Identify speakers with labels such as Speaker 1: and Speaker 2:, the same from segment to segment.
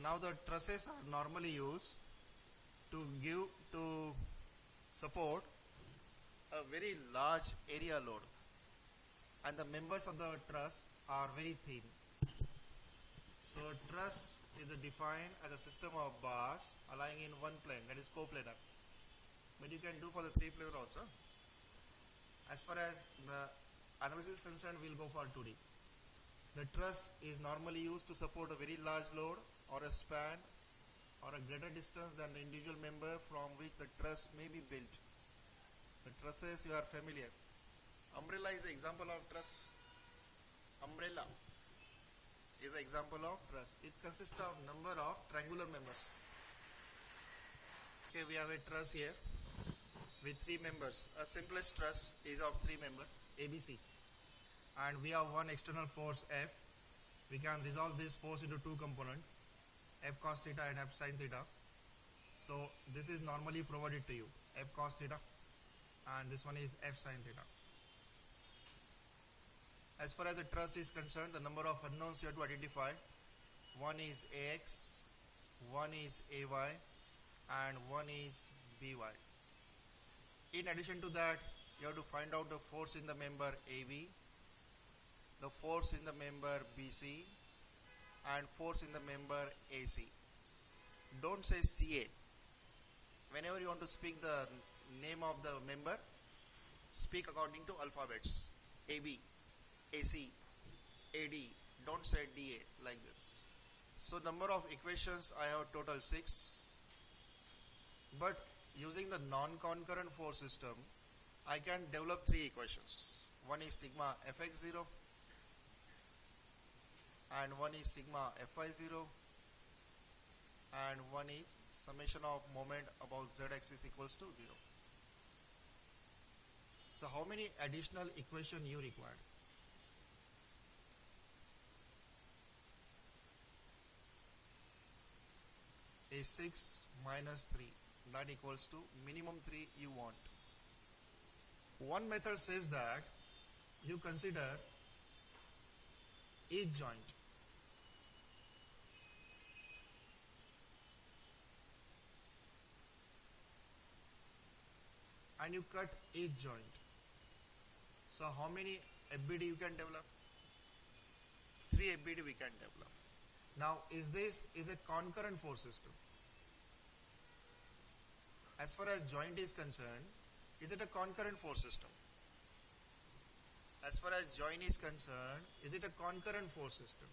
Speaker 1: Now the trusses are normally used to support a very large area load, and the members of the truss are very thin. So truss is defined as a system of bars lying in one plane, that is coplanar. But you can do for the three planar also. As far as the analysis is concerned, we'll go for 2D. The truss is normally used to support a very large load or a span or a greater distance than the individual member from which the truss may be built. The trusses you are familiar. Umbrella is an example of truss. Umbrella is an example of truss. It consists of number of triangular members. Okay, we have a truss here with 3 members. A simplest truss is of 3 members, ABC. And we have one external force F. We can resolve this force into 2 components, F cos theta and F sin theta. So this is normally provided to you, F cos theta, and this one is F sin theta. As far as the truss is concerned, the number of unknowns you have to identify. One is AX, one is AY, and one is BY. In addition to that, you have to find out the force in the member AB, the force in the member BC, and force in the member AC. Don't say CA. Whenever you want to speak the name of the member, speak according to alphabets. AB, AC, AD. Don't say DA like this. So number of equations I have total 6. But using the non-concurrent force system, I can develop 3 equations. One is sigma Fx0, and one is sigma Fy0, and one is summation of moment about z-axis equals to 0. So how many additional equation you require? A 6 minus 3, that equals to minimum 3 you want. One method says that you consider each joint. And you cut each joint. So how many FBD you can develop? 3 FBD we can develop. Now this is a concurrent force system. As far as joint is concerned, is it a concurrent force system? As far as joint is concerned, is it a concurrent force system?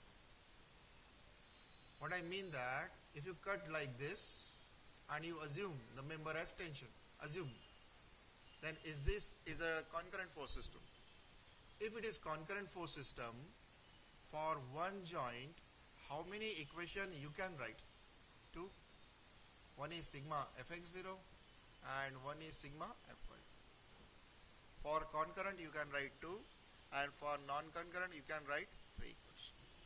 Speaker 1: What I mean that if you cut like this and you assume the member has tension, then this is a concurrent force system. If it is concurrent force system, for one joint, how many equation you can write? 2. One is sigma Fx0 and one is sigma Fy0. For concurrent you can write 2, and for non-concurrent you can write 3 equations.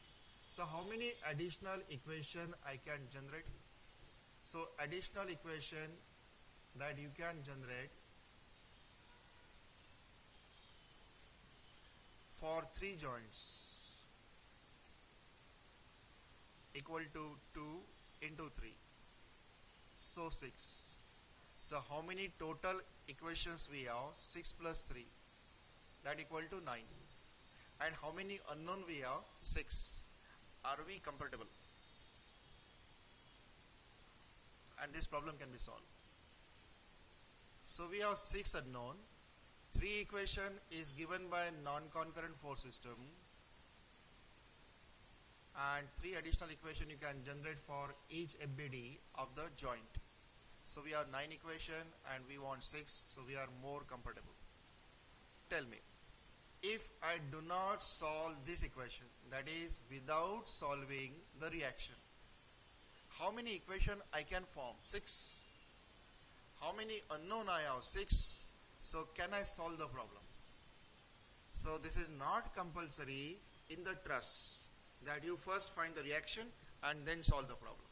Speaker 1: So how many additional equation I can generate? So additional equation that you can generate for 3 joints equal to 2 into 3, so 6. So how many total equations we have? 6 plus 3, that equal to 9. And how many unknown we have? 6. Are we compatible? And this problem can be solved. So we have 6 unknown. 3 equation is given by non-concurrent force system, and 3 additional equation you can generate for each FBD of the joint. So we have 9 equation and we want 6, so we are more compatible. Tell me, if I do not solve this equation, that is without solving the reaction, how many equation I can form? 6. How many unknown I have? 6. So can I solve the problem? So this is not compulsory in the truss that you first find the reaction and then solve the problem.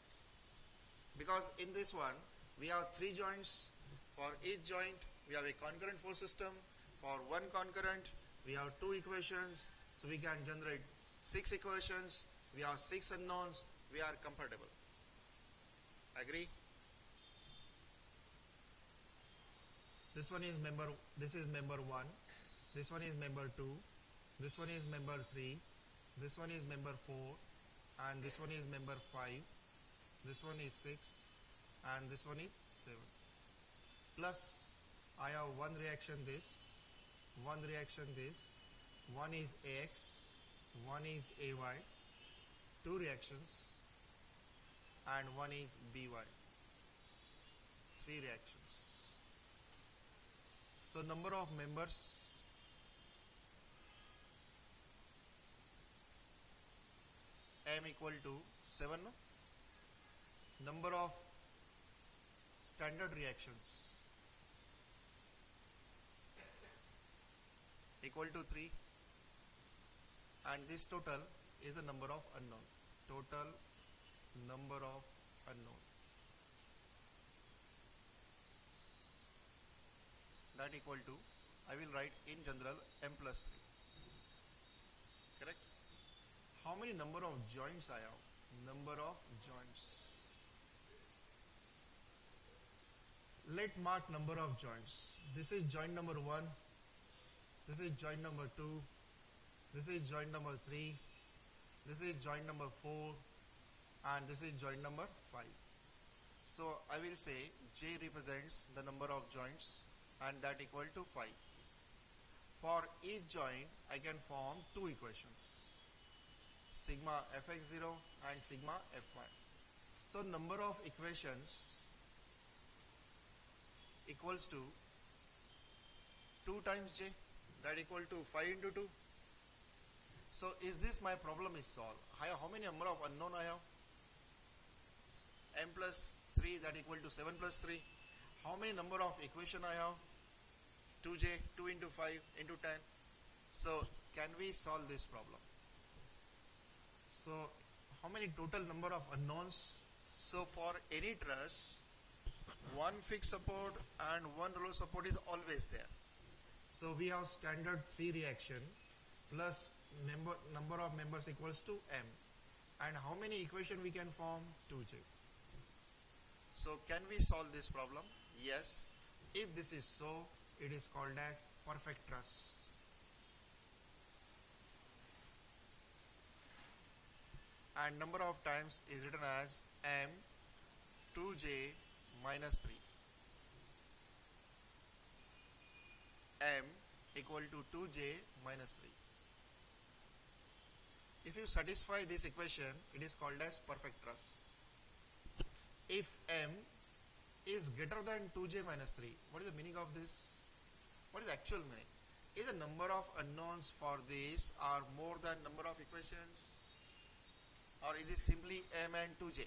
Speaker 1: Because in this one, we have 3 joints. For each joint, we have a concurrent force system. For one concurrent, we have 2 equations. So we can generate 6 equations. We have 6 unknowns. We are compatible. Agree? This one is member, this is member 1, this one is member 2, this one is member 3, this one is member 4, and this one is member 5, this one is 6, and this one is 7. Plus I have one reaction this, one reaction this, one is AX, one is AY, two reactions, and one is BY, three reactions. So number of members M equal to 7. Number of standard reactions equal to 3, and this total is the number of unknown. Total number of unknown, that equal to, I will write in general M plus 3. Correct? How many number of joints I have? Number of joints. Let mark number of joints. This is joint number 1, this is joint number 2, this is joint number 3, this is joint number 4, and this is joint number 5. So I will say J represents the number of joints, and that equal to 5. For each joint I can form two equations, sigma fx0 and sigma fy. So number of equations equals to 2 times J, that equal to 5 into 2. So is this my problem is solved? How many number of unknown I have? M plus 3, that equal to 7 plus 3. How many number of equation I have? 2J, 2 into 5 into 10. So can we solve this problem? So how many total number of unknowns? So for any truss, one fixed support and one roll support is always there. So we have standard 3 reaction plus number of members equals to M. And how many equation we can form? 2J. So can we solve this problem? Yes. If this is so, it is called as perfect truss. And number of times is written as M 2J minus 3. M equal to 2J minus 3. If you satisfy this equation, it is called as perfect truss. If M is greater than 2J minus 3, what is the meaning of this? What is the actual meaning? Is the number of unknowns for this are more than number of equations? Or it is simply M and 2J?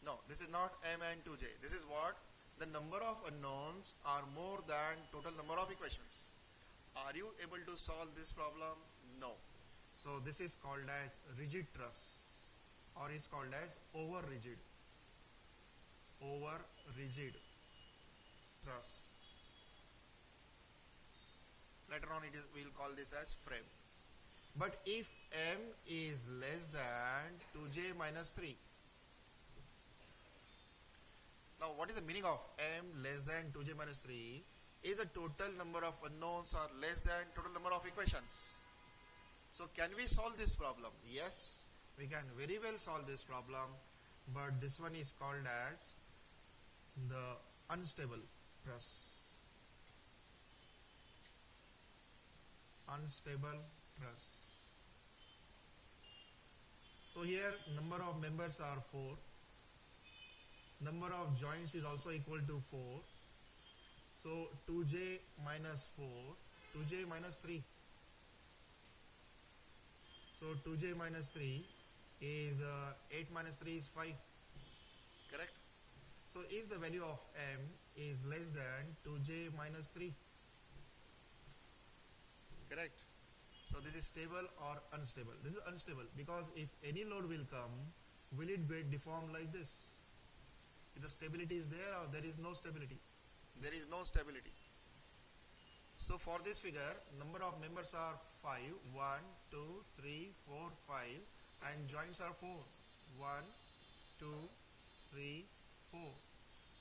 Speaker 1: No, this is not M and 2J. This is what? The number of unknowns are more than total number of equations. Are you able to solve this problem? No. So this is called as rigid truss, or is called as over rigid truss. Later on we will call this as frame. But if M is less than 2J minus 3, now what is the meaning of M less than 2J minus 3? Is the total number of unknowns are less than total number of equations. So can we solve this problem? Yes, we can very well solve this problem, but this one is called as the unstable truss. Unstable truss. So here number of members are 4. Number of joints is also equal to 4. So 2J minus 4, 2J minus 3. So 2J minus 3 is 8 minus 3 is 5. Correct? So is the value of M is less than 2J minus 3. Correct? So this is stable or unstable? This is unstable because if any load will come, will it get deformed like this? If the stability is there or there is no stability? There is no stability. So for this figure, number of members are 5, 1, 2, 3, 4, 5, and joints are 4, 1, 2, 3, 4.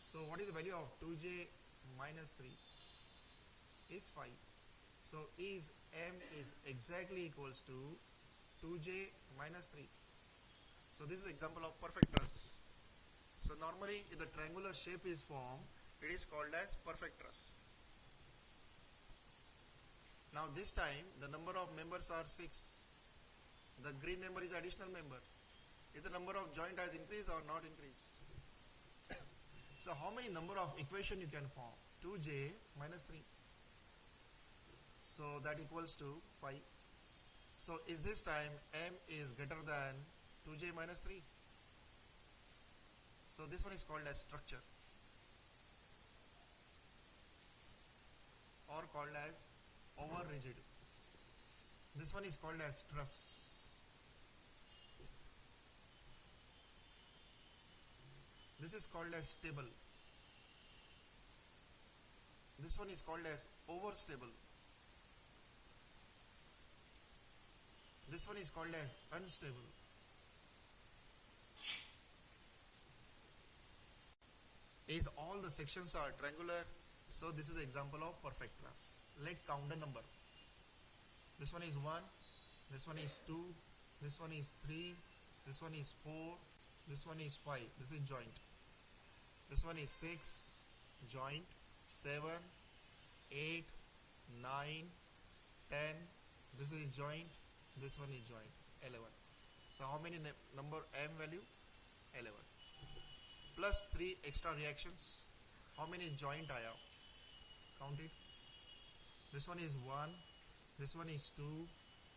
Speaker 1: So what is the value of 2j minus 3? Is 5. So is m is exactly equals to 2j minus 3. So this is the example of perfect truss. So normally if the triangular shape is formed, it is called as perfect truss. Now this time the number of members are 6. The green member is additional member. Is the number of joint has increased or not increased? So how many number of equation you can form? 2j minus 3. So that equals to 5. So is this time m is greater than 2j minus 3? So this one is called as structure or called as over rigid. This one is called as truss. This is called as stable. This one is called as over stable. This one is called as unstable. Is all the sections are triangular, so this is the example of perfect truss. Let's count the number. This one is 1, this one is 2, this one is 3, this one is 4, this one is 5, this is joint. This one is 6, joint, 7, 8, 9, 10, this is joint, this one is joint, 11. So how many number m value? 11. Plus 3 extra reactions. How many joint I have? Count it. This one is 1, this one is 2,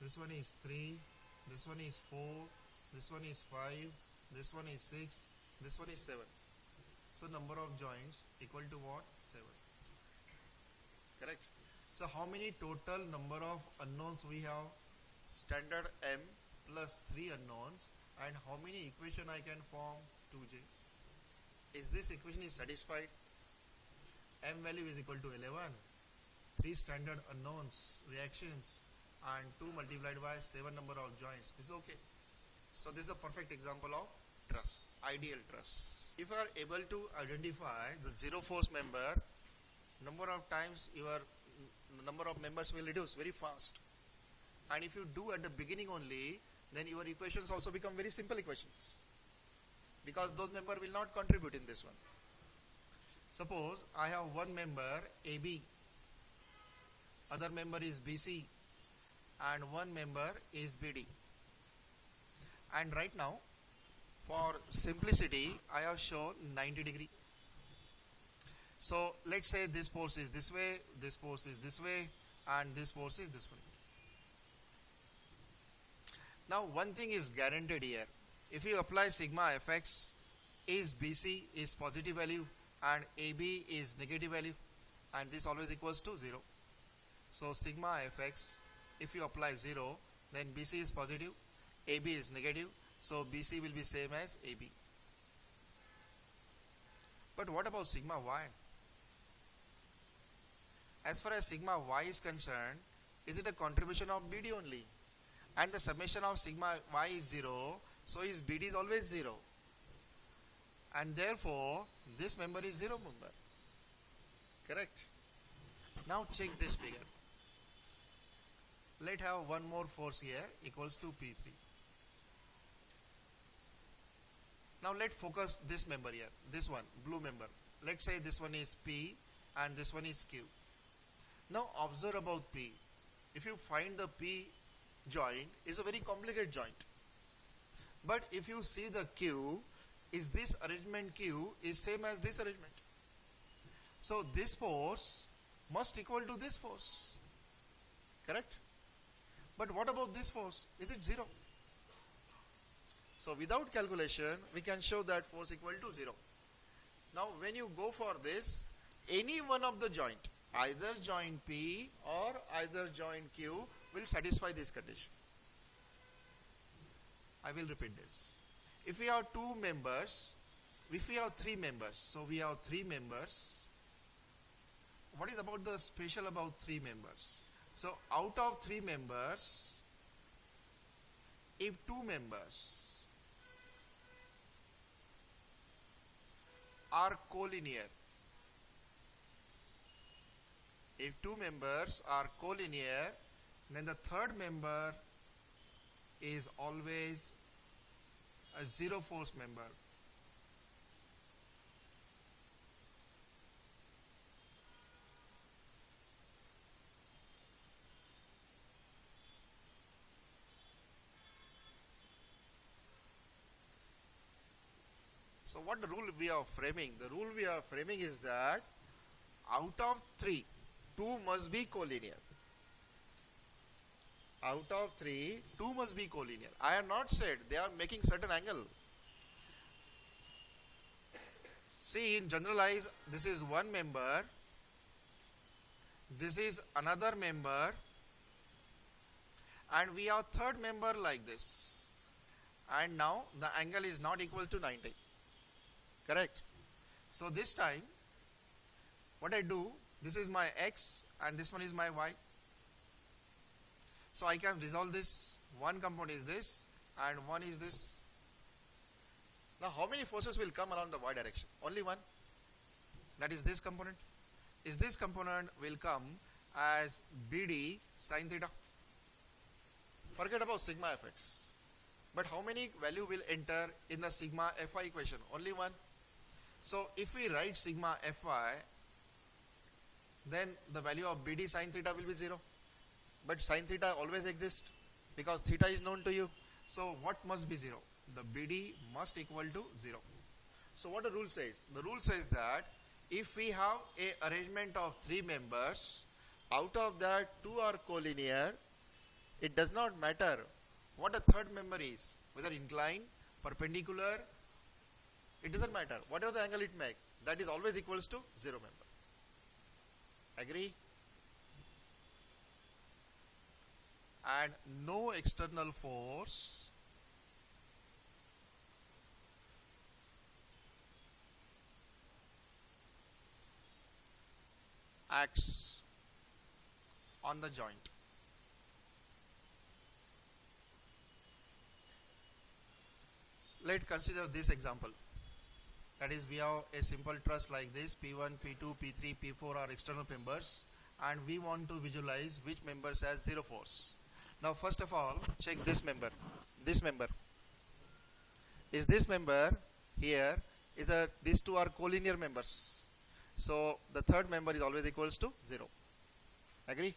Speaker 1: this one is 3, this one is 4, this one is 5, this one is 6, this one is 7. So number of joints equal to what? 7. Correct. So how many total number of unknowns we have? Standard m plus 3 unknowns. And how many equation I can form? 2j. Is this equation is satisfied? M value is equal to 11. 3 standard unknowns, reactions, and 2 multiplied by 7 number of joints. This is okay. So this is a perfect example of truss, ideal truss. If you are able to identify the zero force member, number of times your number of members will reduce very fast. And if you do at the beginning only, then your equations also become very simple equations, because those members will not contribute in this one. Suppose I have one member AB, other member is BC, and one member is BD. And right now, for simplicity, I have shown 90 degree. So let's say this force is this way, this force is this way, and this force is this way. Now one thing is guaranteed here. If you apply sigma fx, is BC is positive value and AB is negative value, and this always equals to 0. So sigma fx, if you apply 0, then BC is positive, AB is negative, so BC will be same as AB. But what about sigma y? As far as sigma y is concerned, is it a contribution of BD only? And the summation of sigma y is 0, so is BD is always 0. And therefore, this member is 0 member. Correct? Now check this figure. Let's have one more force here equals to P3. Now let's focus this member here, this one, blue member. Let's say this one is P and this one is Q. Now observe about P. If you find the P joint, is a very complicated joint. But if you see the Q, is this arrangement Q is same as this arrangement. So this force must equal to this force. Correct? But what about this force? Is it 0? So without calculation, we can show that force equal to 0. Now when you go for this, any one of the joint, either joint P or either joint Q, will satisfy this condition. I will repeat this. If we have two members, if we have three members, so we have three members. What is about the special about three members? So out of three members, if two members are collinear. If two members are collinear, then the third member is always a zero force member. So what the rule we are framing? The rule we are framing is that out of 3, 2 must be collinear. Out of 3, 2 must be collinear. I have not said they are making certain angle. See, in generalize, this is one member, this is another member, and we have third member like this. And now the angle is not equal to 90. Correct? So this time, what I do, this is my x and this one is my y. So I can resolve this. One component is this and one is this. Now how many forces will come around the y direction? Only one. That is this component. Is this component will come as BD sine theta. Forget about sigma fx. But how many value will enter in the sigma fy equation? Only one. So if we write sigma fy, then the value of BD sine theta will be 0. But sine theta always exists because theta is known to you. So what must be 0? The BD must equal to 0. So what the rule says? The rule says that if we have a arrangement of 3 members, out of that 2 are collinear, it does not matter what the third member is, whether inclined, perpendicular, it doesn't matter. Whatever the angle it makes, that is always equals to 0 member. Agree? And no external force acts on the joint. Let's consider this example. That is, we have a simple truss like this. P1, P2, P3, P4 are external members, and we want to visualize which members has 0 force. Now first of all, check this member. This member. Is this member here, these 2 are collinear members. So the third member is always equals to 0. Agree?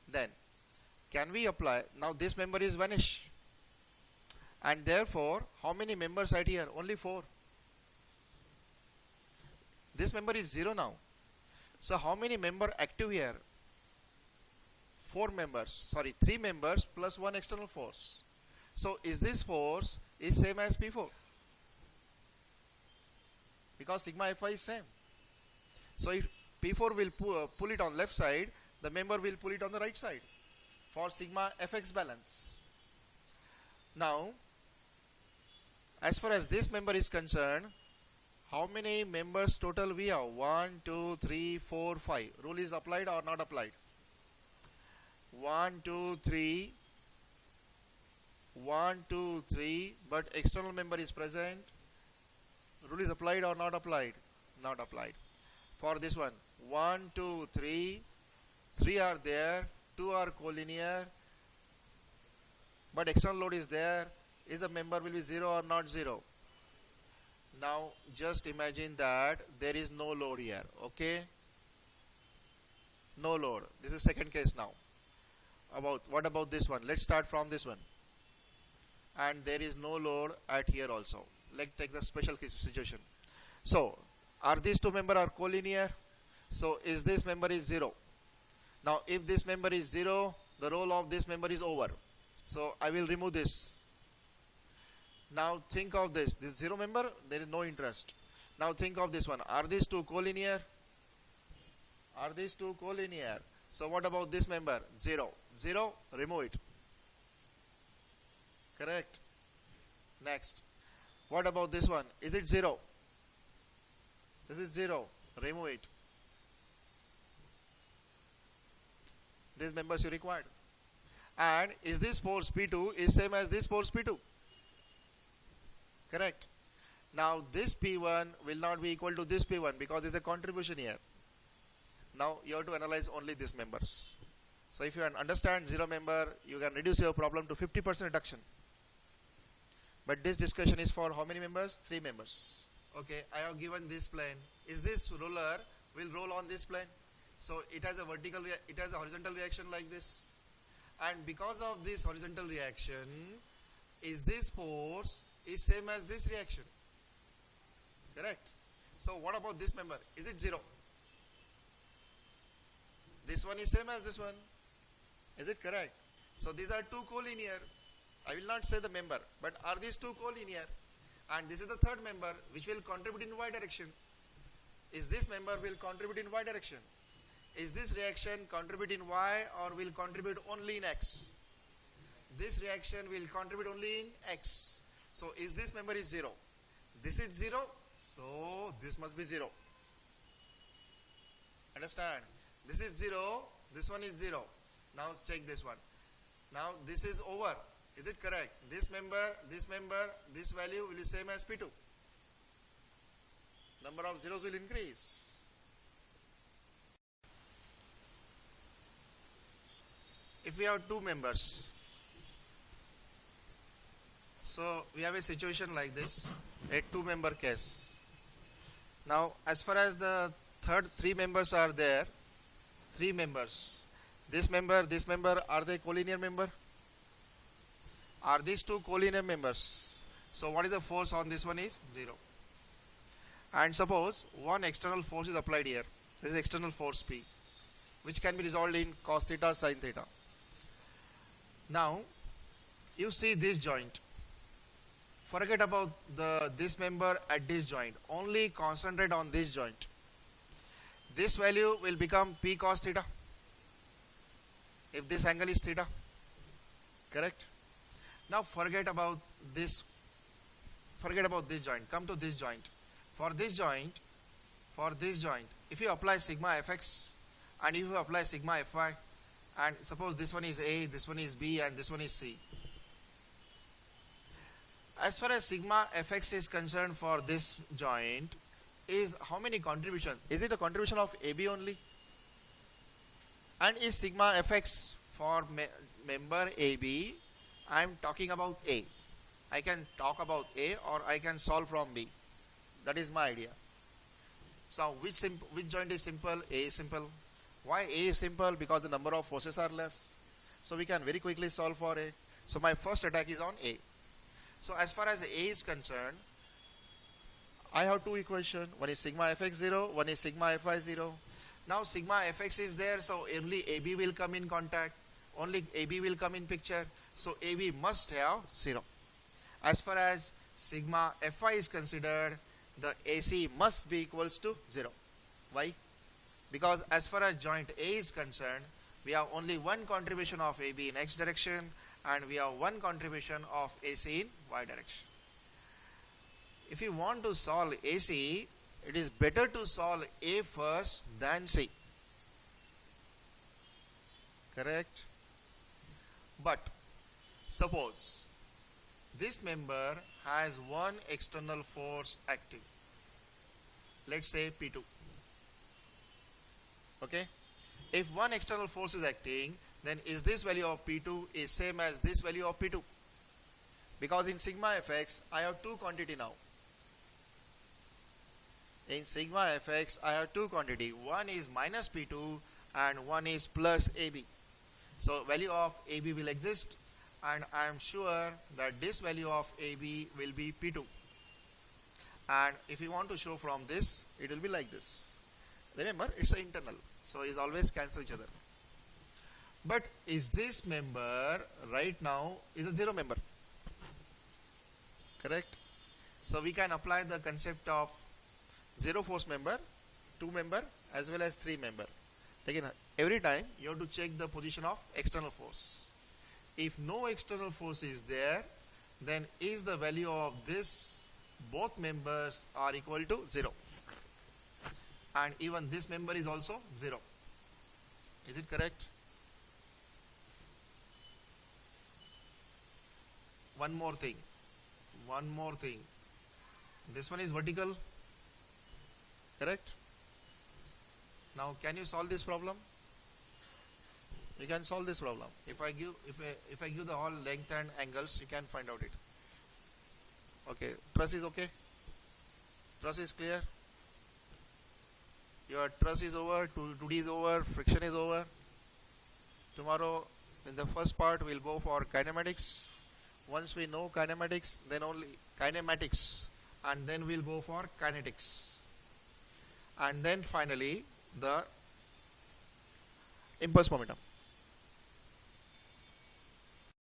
Speaker 1: Then, can we apply, now this member is vanished. And therefore, how many members are here? Only 4. This member is 0 now. So how many members active here? 3 members plus 1 external force. So is this force is same as P4? Because sigma Fy is same. So if P4 will pull it on left side, the member will pull it on the right side for sigma Fx balance. Now, as far as this member is concerned, how many members total we have? 1, 2, 3, 4, 5. Rule is applied or not applied? 1, 2, 3. 1, 2, 3. But external member is present. Rule is applied or not applied? Not applied. For this one, 1, 2, 3. 3 are there. 2 are collinear. But external load is there. Is the member will be 0 or not 0? Now just imagine that there is no load here. Okay? No load. This is second case now. What about this one? Let's start from this one. And there is no load at here also. Let's take the special case situation. So, are these 2 members are collinear? So, is this member is 0? Now, if this member is 0, the role of this member is over. So, I will remove this. Now, think of this. This 0 member, there is no interest. Now, think of this one. Are these 2 collinear? Are these 2 collinear? So, what about this member? 0. 0, remove it. Correct. Next. What about this one? Is it 0? This is 0. Remove it. These members you required. And is this force P2 is same as this force P2? Correct. Now this P1 will not be equal to this P1 because there is a contribution here. Now you have to analyze only these members. So if you understand 0 member, you can reduce your problem to 50% reduction. But this discussion is for how many members? 3 members. Okay, I have given this plane. Is this roller will roll on this plane? So it has a horizontal reaction like this. And because of this horizontal reaction, is this force is same as this reaction? Correct. So what about this member? Is it 0? This one is same as this one. Is it correct? So these are two collinear. I will not say the member, but are these two collinear? And this is the third member which will contribute in y direction. Is this member will contribute in y direction? Is this reaction contribute in y or will contribute only in x? This reaction will contribute only in x. So is this member is 0? This is 0, so this must be 0. Understand? This is 0, this one is 0. Now check this one. Now this is over. Is it correct? This member, this value will be same as P2. Number of zeros will increase. If we have 2 members, so we have a situation like this, a 2-member case. Now as far as the third 3 members are there, 3 members, this member, are they collinear member? Are these 2 collinear members? So what is the force on this one is 0. And suppose one external force is applied here. This is external force P, which can be resolved in cos theta, sin theta. Now you see this joint. Forget about this member at this joint. Only concentrate on this joint. This value will become P cos theta if this angle is theta. Correct? Now forget about this joint. Come to this joint. For this joint, if you apply sigma fx and if you apply sigma fy, and suppose this one is A, this one is B, and this one is C. As far as sigma fx is concerned for this joint, is how many contribution? Is it a contribution of AB only? And is sigma fx for member AB? I am talking about A. I can talk about A or I can solve from B. That is my idea. So which joint is simple? A is simple. Why A is simple? Because the number of forces are less. So we can very quickly solve for A. So my first attack is on A. So as far as A is concerned, I have 2 equations. One is sigma fx 0, one is sigma fy 0. Now sigma fx is there, so only AB will come in contact. Only AB will come in picture. So AB must have 0. As far as sigma fy is considered, the AC must be equals to 0. Why? Because as far as joint A is concerned, we have only one contribution of AB in x direction and we have one contribution of AC in y direction. If you want to solve AC, it is better to solve A first than C. Correct? But suppose this member has one external force acting. Let's say P2. Okay? If one external force is acting, then is this value of P2 is same as this value of P2? Because in sigma fx, I have 2 quantity now. In sigma fx, I have 2 quantity. One is minus P2 and one is plus AB. So value of AB will exist, and I am sure that this value of AB will be P2. And if you want to show from this, it will be like this. Remember, it's an internal, so it's always cancel each other. But is this member right now is a 0 member? Correct? So we can apply the concept of 0 force member, 2 member, as well as 3 member. Again, every time you have to check the position of external force. If no external force is there, then is the value of this both members are equal to 0. And even this member is also 0. Is it correct? One more thing. This one is vertical, correct? Now can you solve this problem? You can solve this problem. If I give the all length and angles, you can find out it. Okay, truss is okay. Truss is clear. Your truss is over. 2D is over. Friction is over. Tomorrow, in the first part, we'll go for kinematics. Once we know kinematics, then only kinematics, and then we'll go for kinetics, and then finally the impulse momentum.